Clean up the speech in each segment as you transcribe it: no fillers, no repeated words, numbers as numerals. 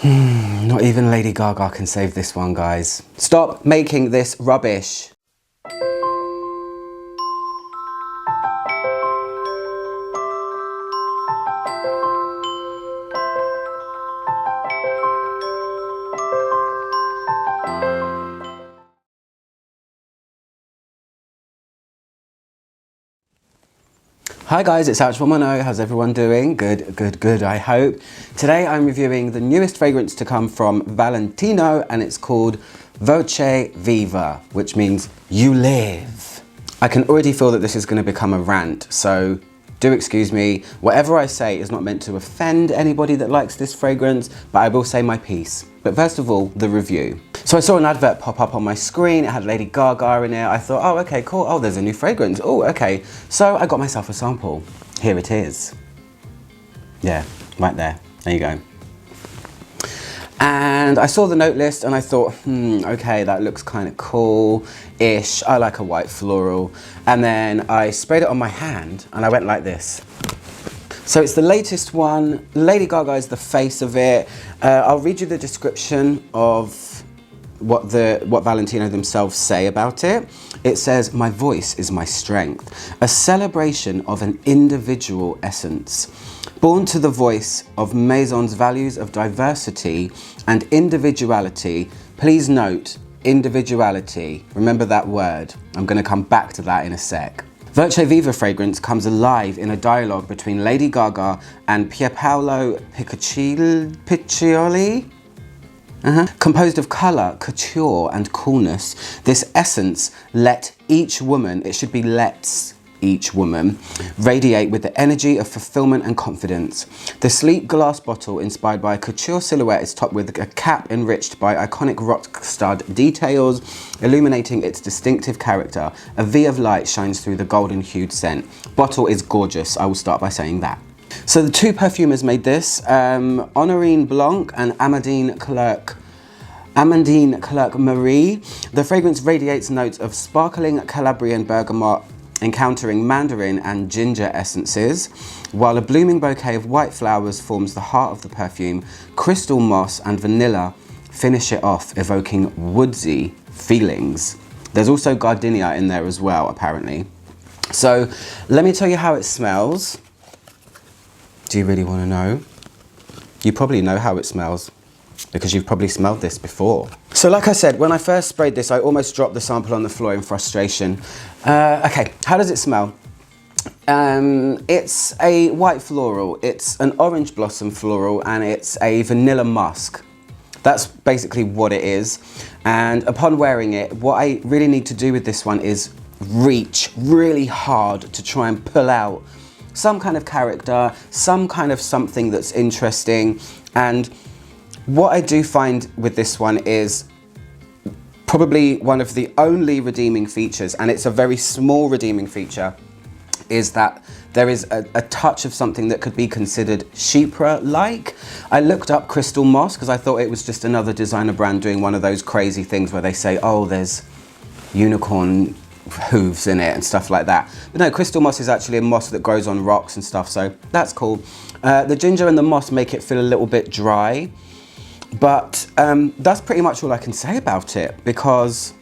Not even Lady Gaga can save this one, guys. Stop making this rubbish. Hi guys, it's Ouch110. How's everyone doing? Good, I hope. Today I'm reviewing the newest fragrance to come from Valentino, and it's called VOCE VIVA, which means you live. I can already feel that this is going to become a rant, so do excuse me. Whatever I say is not meant to offend anybody that likes this fragrance, but I will say my piece. But first of all, the review. So I saw an advert pop up on my screen. It had Lady Gaga in it. I thought, oh, okay, cool. Oh, there's a new fragrance. Oh, okay. So I got myself a sample. Here it is. Yeah, right there. There you go. And I saw the note list and I thought, okay, that looks kind of cool-ish. I like a white floral. And then I sprayed it on my hand and I went like this. So it's the latest one. Lady Gaga is the face of it. I'll read you the description of what Valentino themselves say about it. It says, "My voice is my strength, a celebration of an individual essence. Born to the voice of Maison's values of diversity and individuality." Please note, individuality. Remember that word. I'm going to come back to that in a sec. VOCE VIVA fragrance comes alive in a dialogue between Lady Gaga and Pierpaolo Piccioli. Composed of colour, couture and coolness, this essence let each woman, it should be lets each woman, radiate with the energy of fulfillment and confidence. The sleek glass bottle inspired by a couture silhouette is topped with a cap enriched by iconic rock stud details, illuminating its distinctive character. A V of light shines through the golden hued scent. Bottle is gorgeous, I will start by saying that. So the two perfumers made this, Honorine Blanc and Amandine Clerc Marie. The fragrance radiates notes of sparkling Calabrian bergamot, encountering mandarin and ginger essences, while a blooming bouquet of white flowers forms the heart of the perfume. Crystal moss and vanilla finish it off, evoking woodsy feelings. There's also gardenia in there as well, apparently. So let me tell you how it smells. Do you really want to know? You probably know how it smells because you've probably smelled this before. So like I said, when I first sprayed this, I almost dropped the sample on the floor in frustration. Okay, how does it smell? It's a white floral, it's an orange blossom floral, and it's a vanilla musk. That's basically what it is. And upon wearing it, what I really need to do with this one is reach really hard to try and pull out some kind of character, some kind of something that's interesting. And what I do find with this one is probably one of the only redeeming features, and it's a very small redeeming feature, is that there is a touch of something that could be considered Chypre-like. I looked up Crystal Moss because I thought it was just another designer brand doing one of those crazy things where they say, oh, there's unicorn hooves in it and stuff like that. But no, Crystal Moss is actually a moss that grows on rocks and stuff, so that's cool. The ginger and the moss make it feel a little bit dry, but that's pretty much all I can say about it because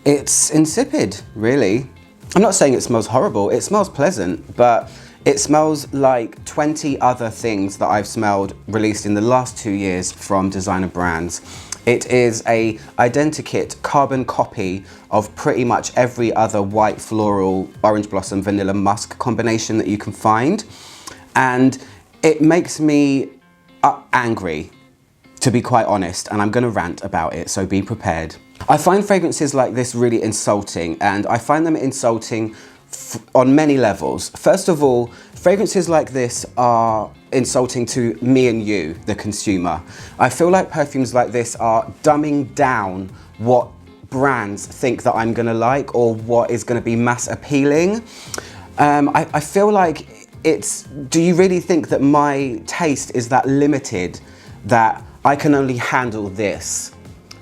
it's insipid, really. I'm not saying it smells horrible, it smells pleasant, but it smells like 20 other things that I've smelled released in the last 2 years from designer brands. It is a identikit carbon copy of pretty much every other white floral, orange blossom, vanilla musk combination that you can find. And it makes me angry, to be quite honest, and I'm gonna rant about it, so be prepared. I find fragrances like this really insulting, and I find them insulting on many levels. First of all, fragrances like this are insulting to me and you, the consumer. I feel like perfumes like this are dumbing down what brands think that I'm gonna like or what is gonna be mass appealing. I feel like do you really think that my taste is that limited that I can only handle this?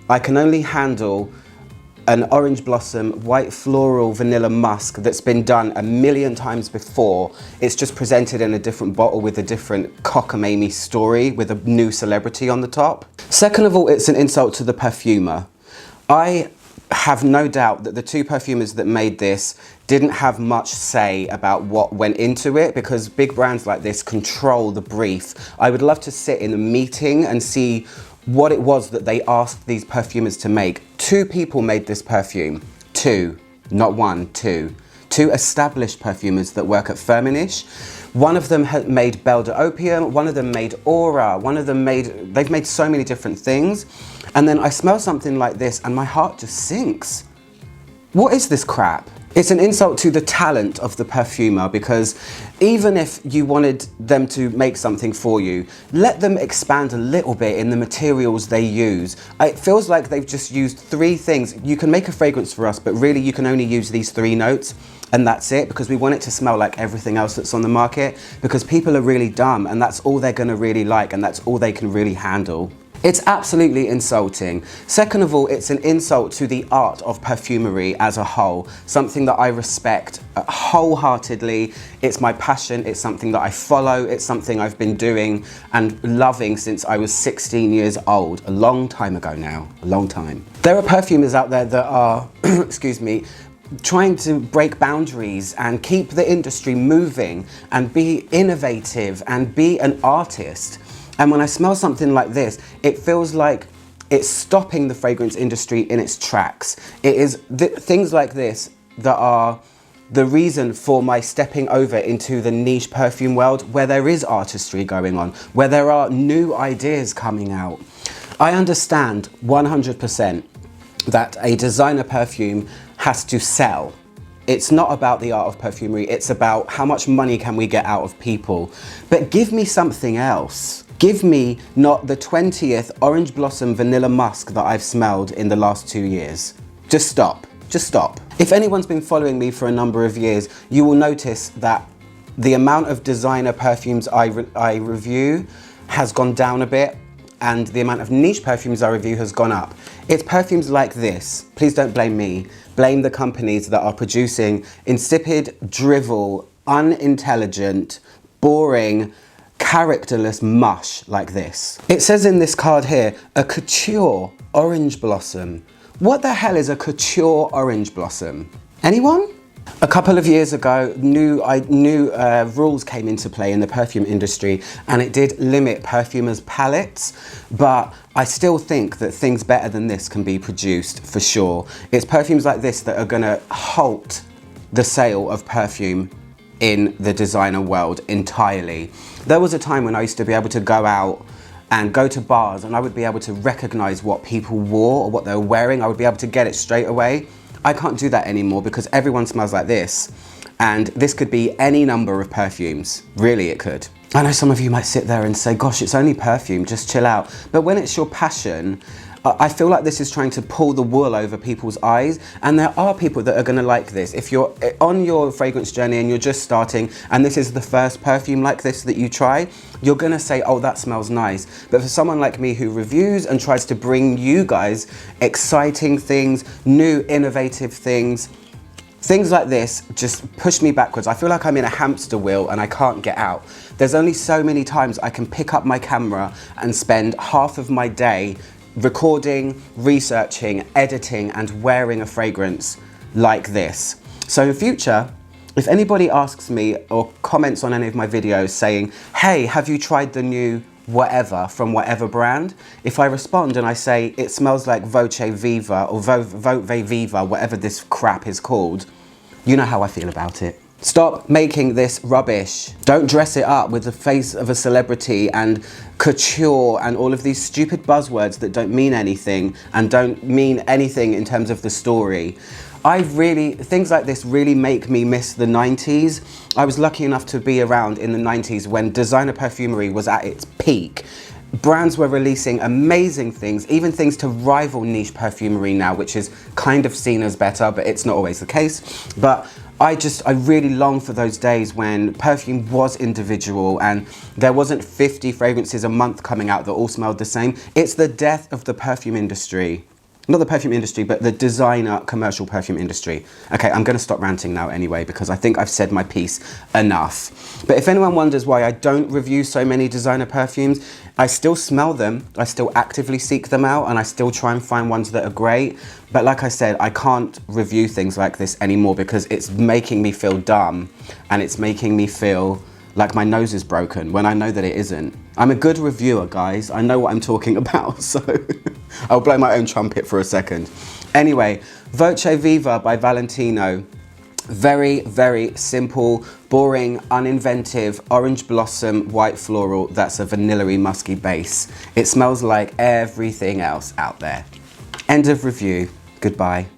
I can only handle an orange blossom, white floral vanilla musk that's been done a million times before. It's just presented in a different bottle with a different cockamamie story with a new celebrity on the top. Second of all, it's an insult to the perfumer. I have no doubt that the two perfumers that made this didn't have much say about what went into it, because big brands like this control the brief. I would love to sit in a meeting and see what it was that they asked these perfumers to make. Two people made this perfume. Two, not one, two. Two established perfumers that work at Firmenich. One of them had made Belle de Opium, one of them made Aura, one of them they've made so many different things. And then I smell something like this and my heart just sinks. What is this crap? It's an insult to the talent of the perfumer, because even if you wanted them to make something for you, let them expand a little bit in the materials they use. It feels like they've just used three things. You can make a fragrance for us, but really you can only use these three notes and that's it, because we want it to smell like everything else that's on the market, because people are really dumb and that's all they're gonna really like and that's all they can really handle. It's absolutely insulting. Second of all, it's an insult to the art of perfumery as a whole, something that I respect wholeheartedly. It's my passion, it's something that I follow, it's something I've been doing and loving since I was 16 years old, a long time ago now, a long time. There are perfumers out there that are, excuse me, trying to break boundaries and keep the industry moving and be innovative and be an artist. And when I smell something like this, it feels like it's stopping the fragrance industry in its tracks. It is things like this that are the reason for my stepping over into the niche perfume world, where there is artistry going on, where there are new ideas coming out. I understand 100% that a designer perfume has to sell. It's not about the art of perfumery, it's about how much money can we get out of people. But give me something else. Give me not the 20th orange blossom vanilla musk that I've smelled in the last 2 years. Just stop, just stop. If anyone's been following me for a number of years, you will notice that the amount of designer perfumes I review has gone down a bit, and the amount of niche perfumes I review has gone up. It's perfumes like this. Please don't blame me. Blame the companies that are producing insipid, drivel, unintelligent, boring, characterless mush like this. It says in this card here, a couture orange blossom. What the hell is a couture orange blossom? Anyone? A couple of years ago, new rules came into play in the perfume industry, and it did limit perfumers' palettes, but I still think that things better than this can be produced for sure. It's perfumes like this that are gonna halt the sale of perfume in the designer world entirely. There was a time when I used to be able to go out and go to bars and I would be able to recognize what people wore or what they were wearing. I would be able to get it straight away. I can't do that anymore because everyone smells like this. And this could be any number of perfumes. Really, it could. I know some of you might sit there and say, gosh, it's only perfume, just chill out. But when it's your passion, I feel like this is trying to pull the wool over people's eyes, and there are people that are going to like this. If you're on your fragrance journey and you're just starting and this is the first perfume like this that you try, you're going to say, oh, that smells nice. But for someone like me who reviews and tries to bring you guys exciting things, new innovative things, things like this just push me backwards. I feel like I'm in a hamster wheel and I can't get out. There's only so many times I can pick up my camera and spend half of my day recording, researching, editing, and wearing a fragrance like this. So in future, if anybody asks me or comments on any of my videos saying, hey, have you tried the new whatever from whatever brand? If I respond and I say, it smells like VOCE VIVA or VOCE VIVA, whatever this crap is called, you know how I feel about it. Stop making this rubbish. Don't dress it up with the face of a celebrity and couture and all of these stupid buzzwords that don't mean anything and don't mean anything in terms of the story. Things like this really make me miss the 90s. I was lucky enough to be around in the 90s when designer perfumery was at its peak. Brands were releasing amazing things, even things to rival niche perfumery now, which is kind of seen as better, but it's not always the case. But I really long for those days when perfume was individual and there wasn't 50 fragrances a month coming out that all smelled the same. It's the death of the perfume industry. not the perfume industry, but the designer commercial perfume industry. Okay, I'm gonna stop ranting now anyway, because I think I've said my piece enough. But if anyone wonders why I don't review so many designer perfumes, I still smell them, I still actively seek them out, and I still try and find ones that are great. But like I said, I can't review things like this anymore because it's making me feel dumb, and it's making me feel like my nose is broken when I know that it isn't. I'm a good reviewer, guys. I know what I'm talking about, so I'll blow my own trumpet for a second. Anyway, VOCE VIVA by Valentino. Very, very simple, boring, uninventive, orange blossom, white floral that's a vanilla-y, musky base. It smells like everything else out there. End of review. Goodbye.